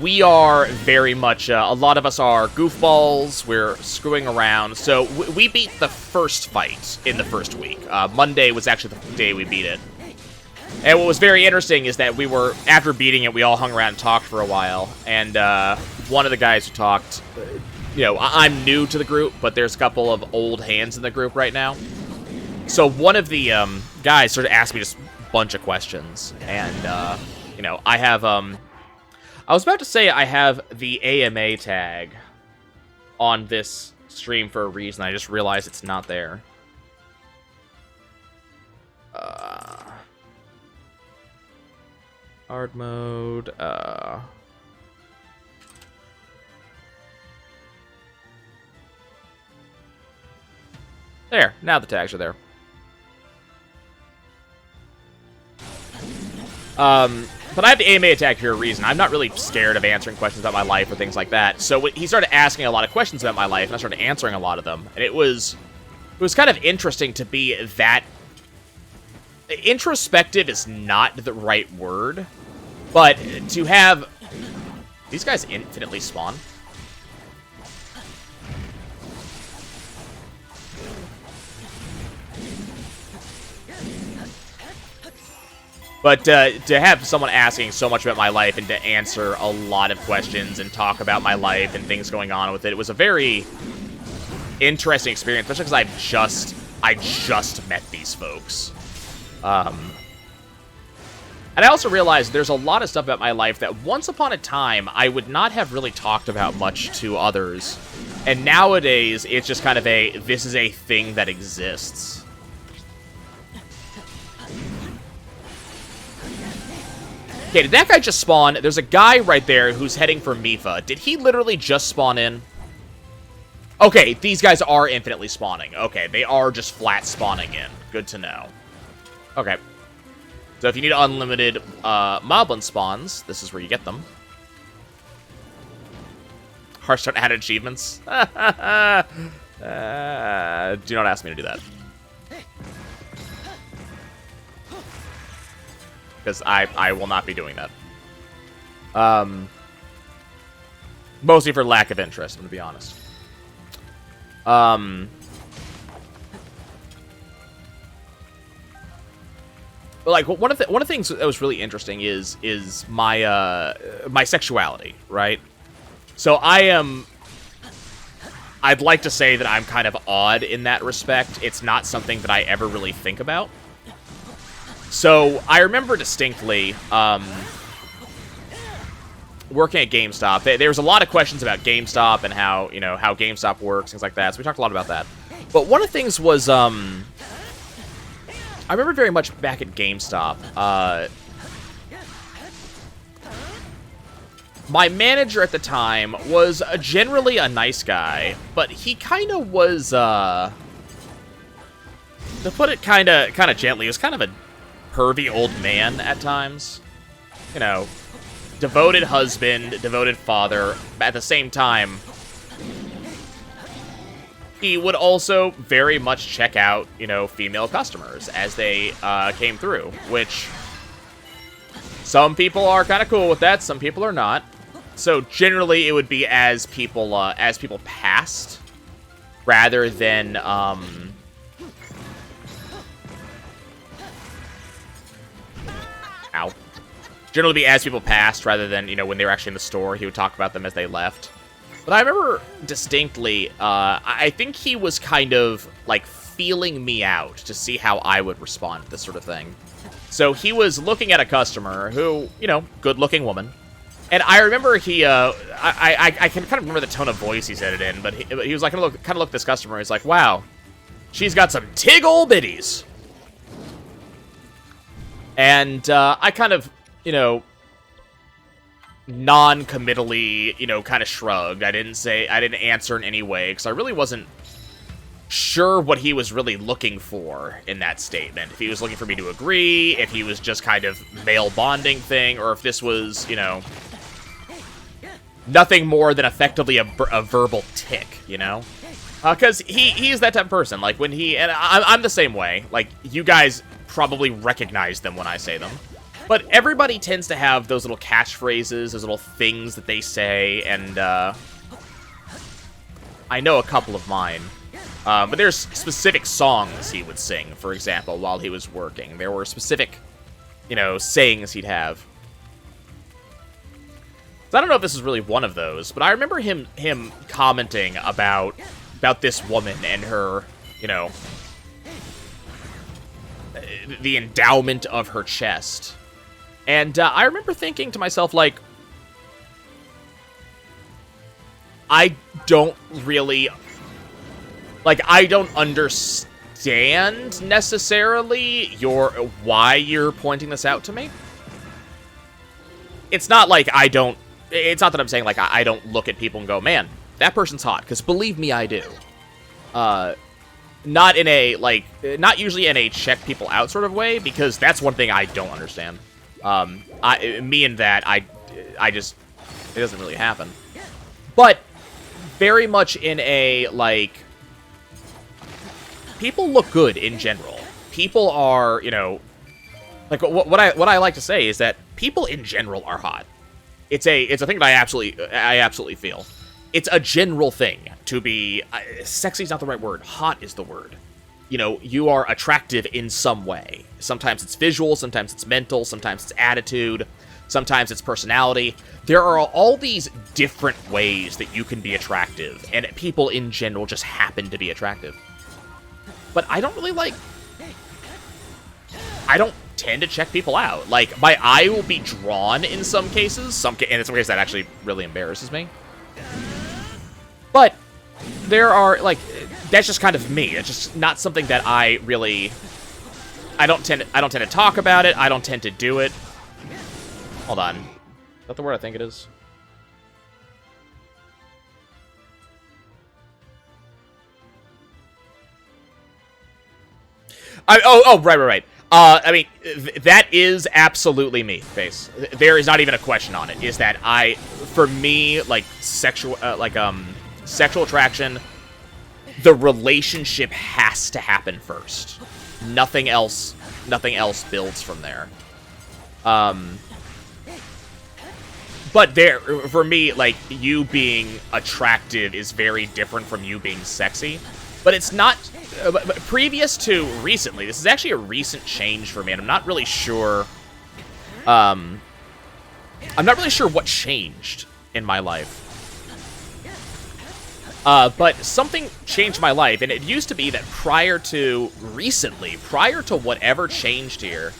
we are very much, a lot of us are goofballs, we're screwing around, so we beat the first fight in the first week. Monday was actually the day we beat it. And what was very interesting is that after beating it, we all hung around and talked for a while, and one of the guys who talked, you know, I'm new to the group, but there's a couple of old hands in the group right now. So one of the guys sort of asked me just a bunch of questions, and, you know, I have, I was about to say I have the AMA tag on this stream for a reason. I just realized it's not there. Hard mode. There. Now the tags are there. But I have the AMA attack for a reason. I'm not really scared of answering questions about my life or things like that. So he started asking a lot of questions about my life, and I started answering a lot of them. And it was kind of interesting to be that... Introspective is not the right word, but to have... These guys infinitely spawn. But to have someone asking so much about my life and to answer a lot of questions and talk about my life and things going on with it was a very interesting experience, especially because I just met these folks. And I also realized there's a lot of stuff about my life that once upon a time I would not have really talked about much to others. And nowadays it's just kind of this is a thing that exists. Okay, did that guy just spawn? There's a guy right there who's heading for Mifa. Did he literally just spawn in? Okay, these guys are infinitely spawning. Okay, they are just flat spawning in. Good to know. Okay. So if you need unlimited moblin spawns, this is where you get them. Hearthstone added achievements. Do not ask me to do that. Because I will not be doing that. Mostly for lack of interest, I'm going to be honest. But like one of the things that was really interesting is my my sexuality, right? So I'd like to say that I'm kind of odd in that respect. It's not something that I ever really think about. So I remember distinctly working at GameStop. There was a lot of questions about GameStop and how, you know, how GameStop works, things like that. So we talked a lot about that. But one of the things was I remember very much back at GameStop. My manager at the time was generally a nice guy, but he kind of was, to put it kind of gently, he was kind of a pervy old man at times. You know, devoted husband, devoted father. At the same time, he would also very much check out, you know, female customers as they came through, which some people are kind of cool with that, some people are not. So generally, it would be as people passed, rather than ow. Generally, be as people passed, rather than, you know, when they were actually in the store, he would talk about them as they left. But I remember distinctly, I think he was kind of like feeling me out to see how I would respond to this sort of thing. So he was looking at a customer who, you know, good-looking woman. And I remember I can kind of remember the tone of voice he said it in, but he was like, kind of look at this customer. He's like, wow, she's got some tig ol' bitties. And I kind of, you know, non-committally, you know, kind of shrugged. I didn't answer in any way, because I really wasn't sure what he was really looking for in that statement. If he was looking for me to agree, if he was just kind of male bonding thing, or if this was, you know, nothing more than effectively a verbal tick, you know? Because he is that type of person. Like, when and I'm the same way. Like, you guys probably recognize them when I say them. But everybody tends to have those little catchphrases, those little things that they say, and I know a couple of mine. But there's specific songs he would sing, for example, while he was working. There were specific, you know, sayings he'd have. So I don't know if this is really one of those, but I remember him commenting about this woman and her, you know, the endowment of her chest. And I remember thinking to myself, like, I don't understand necessarily why you're pointing this out to me. It's not like it's not that I'm saying, like, I don't look at people and go, man, that person's hot, because believe me, I do. Not in a, like, not usually in a check people out sort of way, because that's one thing I don't understand. Me and that, I just, it doesn't really happen. But very much in a, like, people look good in general. People are, you know, like, what I like to say is that people in general are hot. It's a thing that I absolutely feel. It's a general thing to be, sexy is not the right word, hot is the word. You know, you are attractive in some way. Sometimes it's visual, sometimes it's mental, sometimes it's attitude, sometimes it's personality. There are all these different ways that you can be attractive, and people in general just happen to be attractive. But I don't really I don't tend to check people out. Like, my eye will be drawn in some cases, and in some cases that actually really embarrasses me. But there are, like, that's just kind of me. It's just not something that I don't tend to talk about it. I don't tend to do it. Hold on. Is that the word I think it is? Right. I mean, that is absolutely me, Face. There is not even a question on it. Is that for me, like, sexual attraction, the relationship has to happen first. Nothing else builds from there. But for me, like, you being attractive is very different from you being sexy. But it's not, previous to recently, this is actually a recent change for me, and I'm not really sure, what changed in my life. But something changed my life, and it used to be that prior to whatever changed here,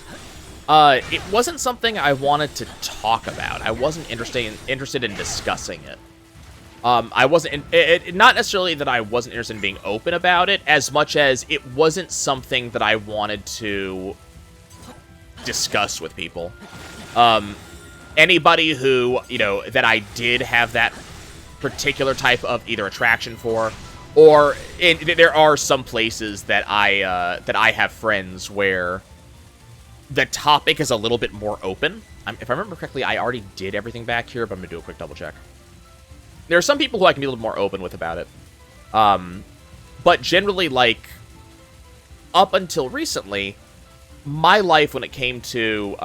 it wasn't something I wanted to talk about. I wasn't interested in discussing it. I wasn't, not necessarily that I wasn't interested in being open about it, as much as it wasn't something that I wanted to discuss with people. Anybody who, that I did have that particular type of either attraction for, or there are some places that I have friends where the topic is a little bit more open. If I remember correctly, I already did everything back here, but I'm going to do a quick double check. There are some people who I can be a little more open with about it. But generally, like, up until recently, my life when it came to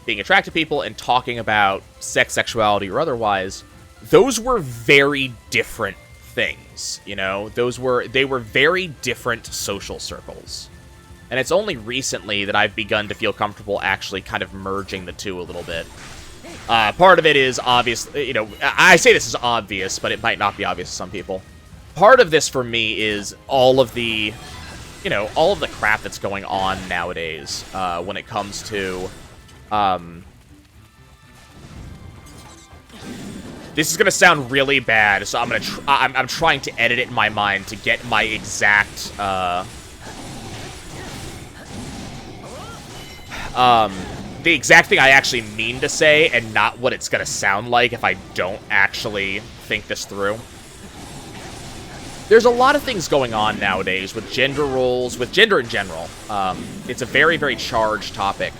being attracted to people and talking about sex, sexuality, or otherwise, those were very different things, They were very different social circles. And it's only recently that I've begun to feel comfortable actually kind of merging the two a little bit. Part of it is obviously, I say this is obvious, but it might not be obvious to some people. Part of this for me is all of the crap that's going on nowadays when it comes to, this is gonna sound really bad, so I'm trying to edit it in my mind to get my exact, the exact thing I actually mean to say, and not what it's gonna sound like if I don't actually think this through. There's a lot of things going on nowadays with gender roles, with gender in general. It's a very, very charged topic.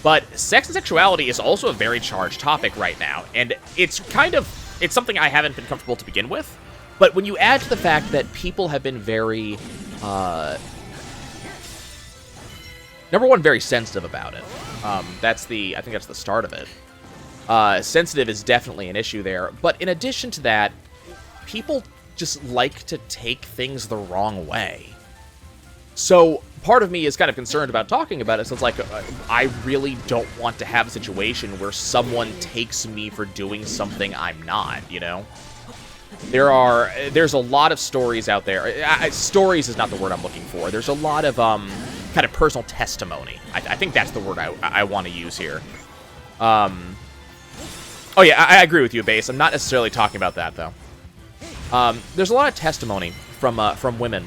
But sex and sexuality is also a very charged topic right now, and it's something I haven't been comfortable to begin with. But when you add to the fact that people have been very, number one, very sensitive about it. I think that's the start of it. Sensitive is definitely an issue there. But in addition to that, people just like to take things the wrong way. So part of me is kind of concerned about talking about it. So it's like, I really don't want to have a situation where someone takes me for doing something I'm not, There's a lot of stories out there. Stories is not the word I'm looking for. There's a lot of, kind of personal testimony. I think that's the word I want to use here. Oh yeah, I agree with you, Base. I'm not necessarily talking about that, though. There's a lot of testimony from women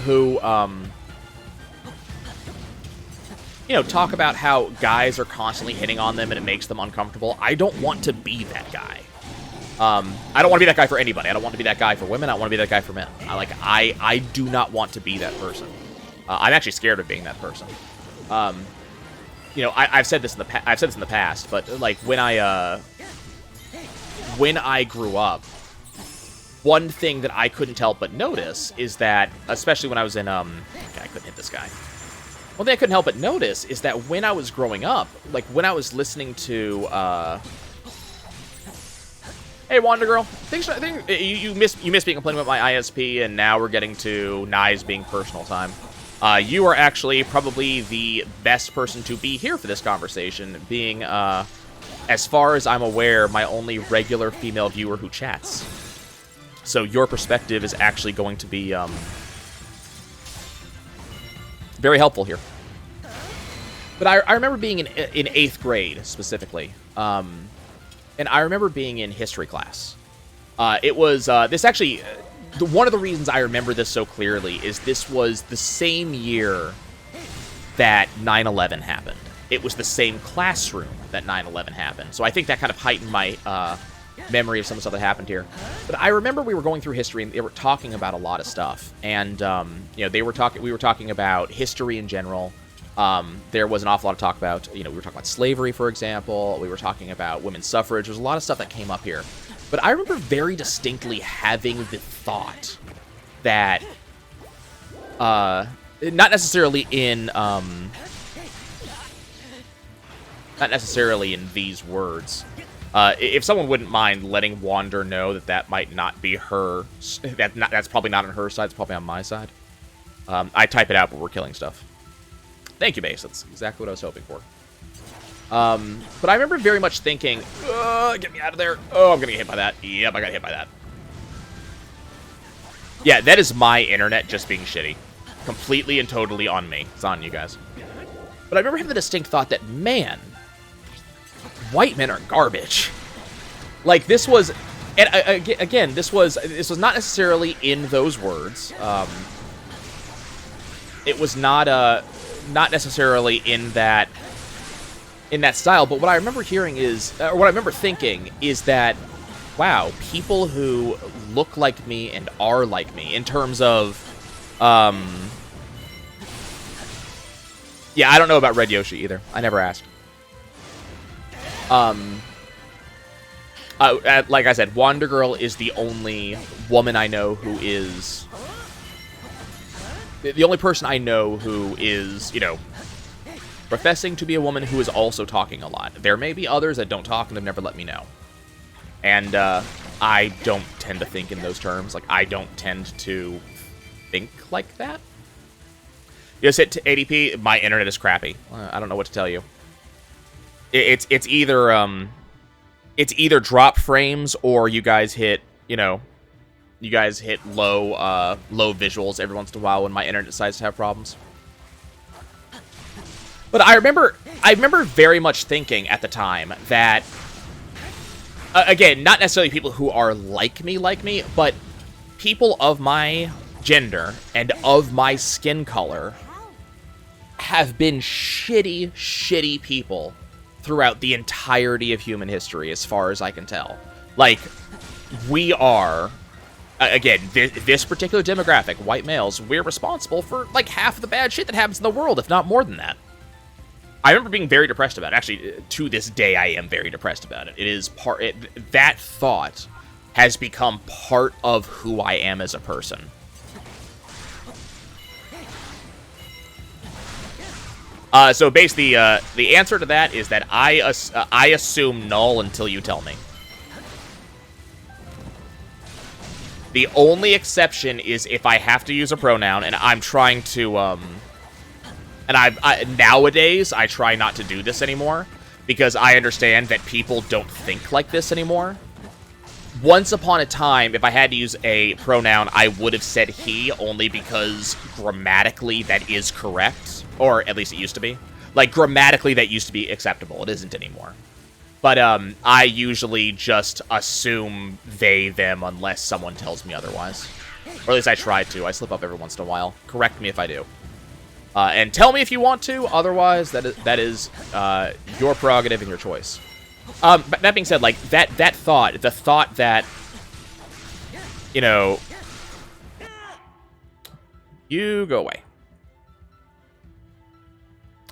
who, talk about how guys are constantly hitting on them and it makes them uncomfortable. I don't want to be that guy. I don't want to be that guy for anybody. I don't want to be that guy for women. I want to be that guy for men. I do not want to be that person. I'm actually scared of being that person. I've said this in the past, but like when I grew up, one thing that I couldn't help but notice is that, especially when I was in okay, I couldn't hit this guy. One thing I couldn't help but notice is that when I was growing up, like when I was listening to hey, Wanda Girl, you missed being complaining about my ISP, and now we're getting to Nye's being personal time. You are actually probably the best person to be here for this conversation, being, as far as I'm aware, my only regular female viewer who chats. So your perspective is actually going to be very helpful here. But I remember being in 8th grade, specifically. And I remember being in history class. It was, this actually, one of the reasons I remember this so clearly is this was the same year that 9/11 happened. It was the same classroom that 9/11 happened. So I think that kind of heightened my memory of some of the stuff that happened here. But I remember we were going through history, and they were talking about a lot of stuff. And, you know, we were talking about history in general. There was an awful lot of talk about, you know, we were talking about slavery, for example. We were talking about women's suffrage. There's a lot of stuff that came up here. But I remember very distinctly having the thought that, not necessarily in these words. If someone wouldn't mind letting Wander know that that might not be her, that's probably not on her side, it's probably on my side. I type it out, but we're killing stuff. Thank you, Base. That's exactly what I was hoping for. But I remember very much thinking, get me out of there. Oh, I'm gonna get hit by that. Yep, I got hit by that. Yeah, that is my internet just being shitty. Completely and totally on me. It's on you guys. But I remember having the distinct thought that, man, white men are garbage. Like, this was... And again, this was not necessarily in those words. It was not necessarily in that style, but what I remember hearing is, or what I remember thinking is that, wow, people who look like me and are like me in terms of, yeah, I don't know about Red Yoshi either. I never asked. Like I said, Wander Girl is the only woman I know who is, the only person I know who is, you know, professing to be a woman who is also talking a lot. There may be others that don't talk and have never let me know. And I don't tend to think in those terms. Like, I don't tend to think like that. You just hit 80p, my internet is crappy. I don't know what to tell you. It's either drop frames or you guys hit, you know, low visuals every once in a while when my internet decides to have problems. But I remember very much thinking at the time that, again, not necessarily people who are like me, but people of my gender and of my skin color have been shitty people throughout the entirety of human history, as far as I can tell. Like, we are, again, this particular demographic, white males, we're responsible for, like, half of the bad shit that happens in the world, if not more than that. I remember being very depressed about it. Actually, to this day, I am very depressed about it. It is that thought has become part of who I am as a person. So basically, the answer to that is that I assume null until you tell me. The only exception is if I have to use a pronoun, and I'm trying to, nowadays, I try not to do this anymore, because I understand that people don't think like this anymore. Once upon a time, if I had to use a pronoun, I would have said he, only because grammatically that is correct. Or at least it used to be. Like, grammatically that used to be acceptable. It isn't anymore. But I usually just assume they, them, unless someone tells me otherwise. Or at least I try to. I slip up every once in a while. Correct me if I do. And tell me if you want to. Otherwise, that is your prerogative and your choice. But that being said, like, the thought that, you know, you go away.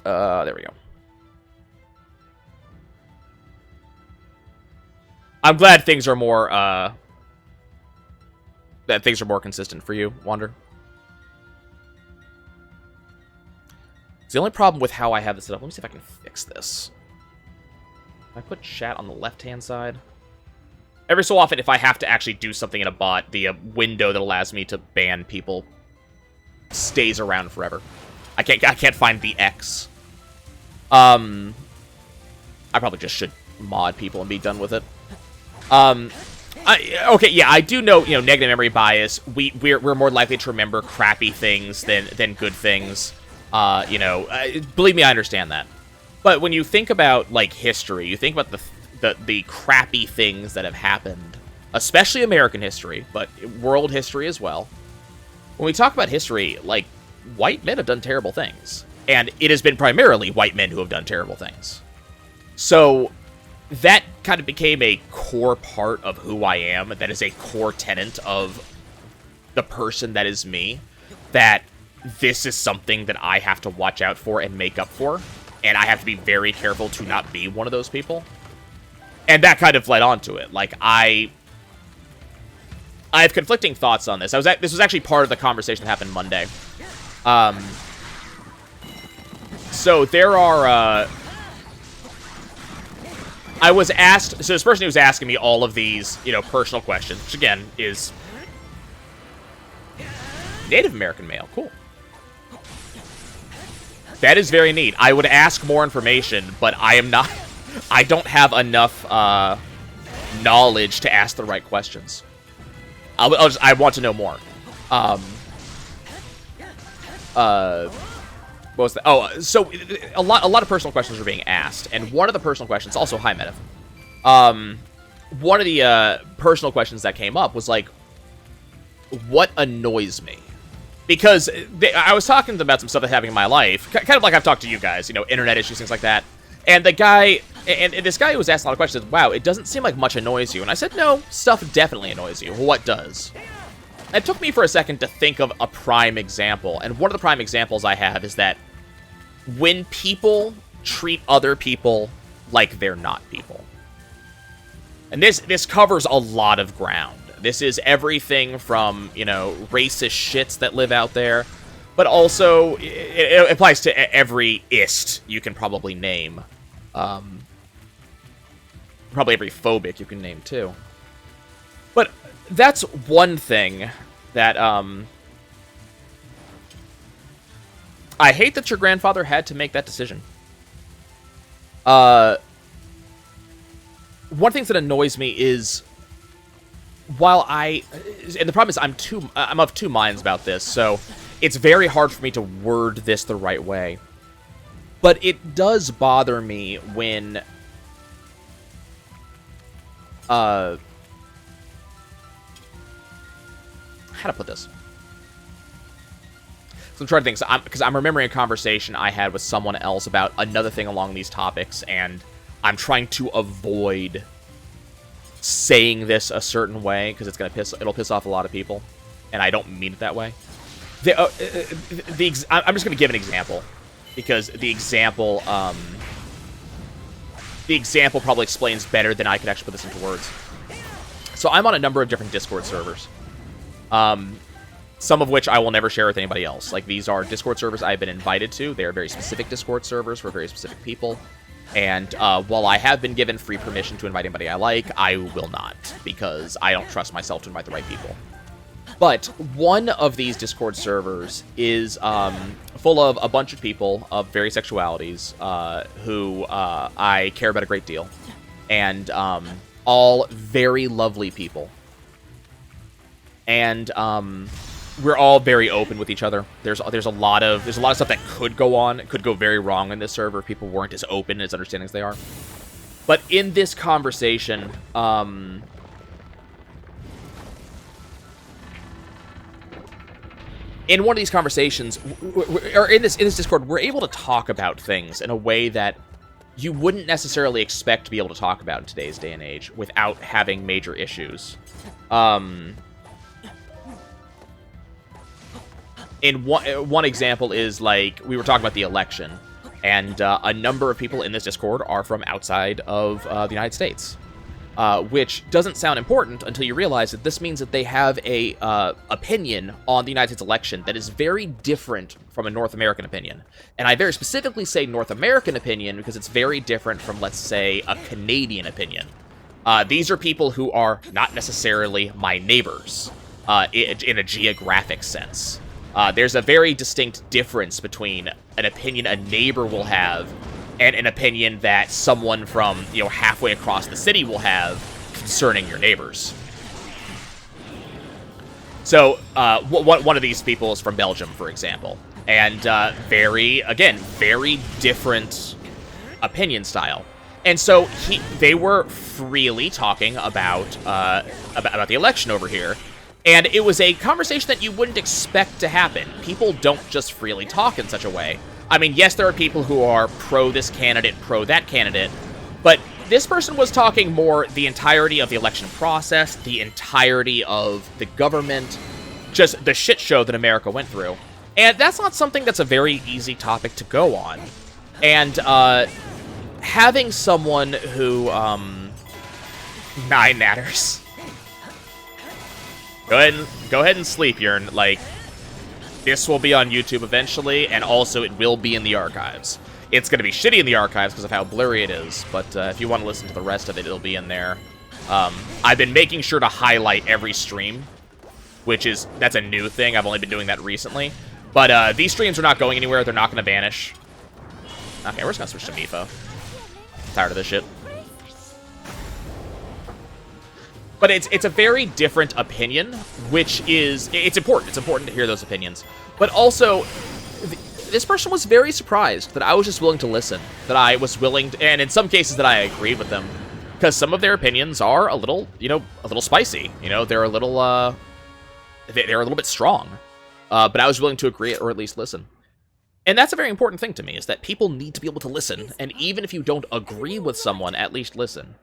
There we go. I'm glad things are more, that things are more consistent for you, Wander. It's the only problem with how I have this set up. Let me see if I can fix this. I put chat on the left-hand side. Every so often, if I have to actually do something in a bot, the window that allows me to ban people stays around forever. I can't find the X. I probably just should mod people and be done with it. Okay, yeah, I do know, you know, negative memory bias. We're more likely to remember crappy things than good things. You know, believe me, I understand that. But when you think about, like, history, you think about the crappy things that have happened, especially American history, but world history as well. When we talk about history, like, white men have done terrible things. And it has been primarily white men who have done terrible things. So that kind of became a core part of who I am. That is a core tenet of the person that is me. That this is something that I have to watch out for and make up for. And I have to be very careful to not be one of those people. And that kind of led on to it. Like, I have conflicting thoughts on this. This was actually part of the conversation that happened Monday. So there are, I was asked, so this person who was asking me all of these, personal questions, which again is Native American male. Cool. That is very neat. I would ask more information, but I don't have enough knowledge to ask the right questions. I want to know more. What was that? Oh, so a lot of personal questions were being asked, and one of the personal questions, also hi Metiv. One of the personal questions that came up was like, what annoys me? Because I was talking to them about some stuff that's happening in my life, kind of like I've talked to you guys, internet issues, things like that. And the guy, and this guy who was asking a lot of questions, said, wow, it doesn't seem like much annoys you. And I said, no, stuff definitely annoys you. What does? It took me for a second to think of a prime example. And one of the prime examples I have is that when people treat other people like they're not people. And this covers a lot of ground. This is everything from, racist shits that live out there, but also it applies to every ist you can probably name. Probably every phobic you can name, too. But that's one thing that, I hate that your grandfather had to make that decision. One of the things that annoys me is, while and the problem is I'm of two minds about this, so it's very hard for me to word this the right way. But it does bother me when how to put this? So I'm trying to think, because I'm remembering a conversation I had with someone else about another thing along these topics, and I'm trying to avoid saying this a certain way because it'll piss off a lot of people, and I don't mean it that way. I'm just going to give an example because the example probably explains better than I could actually put this into words. So I'm on a number of different Discord servers, some of which I will never share with anybody else. Like, these are Discord servers I've been invited to. They are very specific Discord servers for very specific people. And while I have been given free permission to invite anybody I like, I will not, because I don't trust myself to invite the right people. But one of these Discord servers is full of a bunch of people of various sexualities who I care about a great deal. And all very lovely people. And we're all very open with each other. There's a lot of stuff that could go on. It could go very wrong in this server if people weren't as open and as understanding as they are. But in this conversation, in one of these conversations, or in this Discord, we're able to talk about things in a way that you wouldn't necessarily expect to be able to talk about in today's day and age without having major issues. In one example is, like, we were talking about the election, and a number of people in this Discord are from outside of the United States, which doesn't sound important until you realize that this means that they have a opinion on the United States election that is very different from a North American opinion. And I very specifically say North American opinion because it's very different from, let's say, a Canadian opinion. These are people who are not necessarily my neighbors in a geographic sense. There's a very distinct difference between an opinion a neighbor will have and an opinion that someone from, halfway across the city will have concerning your neighbors. So, one of these people is from Belgium, for example, and very different opinion style. And so they were freely talking about the election over here. And it was a conversation that you wouldn't expect to happen. People don't just freely talk in such a way. I mean, yes, there are people who are pro this candidate, pro that candidate, but this person was talking more the entirety of the election process, the entirety of the government, just the shit show that America went through. And that's not something that's a very easy topic to go on. And having someone who, 9 natters. Go ahead and sleep, Yearn. Like, this will be on YouTube eventually, and also it will be in the archives. It's going to be shitty in the archives because of how blurry it is, but if you want to listen to the rest of it, it'll be in there. I've been making sure to highlight every stream, that's a new thing. I've only been doing that recently. But these streams are not going anywhere. They're not going to vanish. Okay, we're just going to switch to Mipha. Tired of this shit. But it's a very different opinion, which is... It's important. It's important to hear those opinions. But also, this person was very surprised that I was just willing to listen. That I was willing to... And in some cases that I agreed with them. Because some of their opinions are a little, a little spicy. They're a little, they're a little bit strong. But I was willing to agree or at least listen. And that's a very important thing to me, is that people need to be able to listen. And even if you don't agree with someone, at least listen.